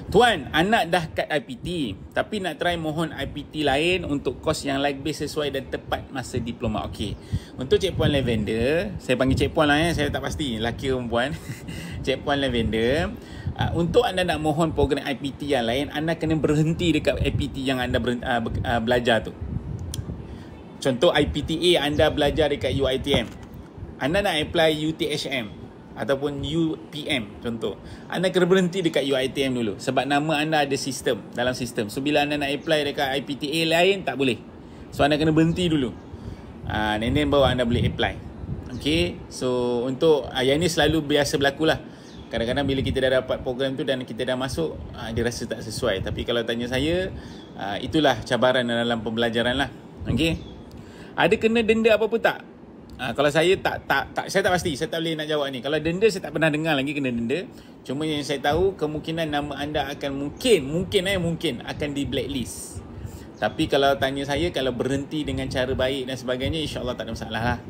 Tuan, anak dah kat IPT tapi nak try mohon IPT lain untuk kos yang like base sesuai dan tepat masa diploma. Okey. Untuk Cik Puan Lavender, saya panggil Cik Puan lah saya tak pasti lelaki ke perempuan. Cik Puan Lavender, untuk anda nak mohon program IPT yang lain, anda kena berhenti dekat IPT yang anda belajar tu. Contoh IPTA anda belajar dekat UiTM. Anda nak apply UTHM ataupun UPM contoh. Anda kena berhenti dekat UiTM dulu sebab nama anda ada sistem, dalam sistem. So bila anda nak apply dekat IPTA lain tak boleh. So anda kena berhenti dulu. And then baru anda boleh apply. Okay. So untuk yang ni selalu biasa berlaku lah. Kadang-kadang bila kita dah dapat program tu dan kita dah masuk, dia rasa tak sesuai. Tapi kalau tanya saya, itulah cabaran dalam pembelajaran lah. Okay. Ada kena denda apa-apa tak? Kalau saya saya tak pasti, saya tak boleh nak jawab ni. Kalau denda saya tak pernah dengar lagi kena denda. Cuma yang saya tahu kemungkinan nama anda akan mungkin akan di blacklist. Tapi kalau tanya saya, kalau berhenti dengan cara baik dan sebagainya, insya-Allah tak ada masalah lah.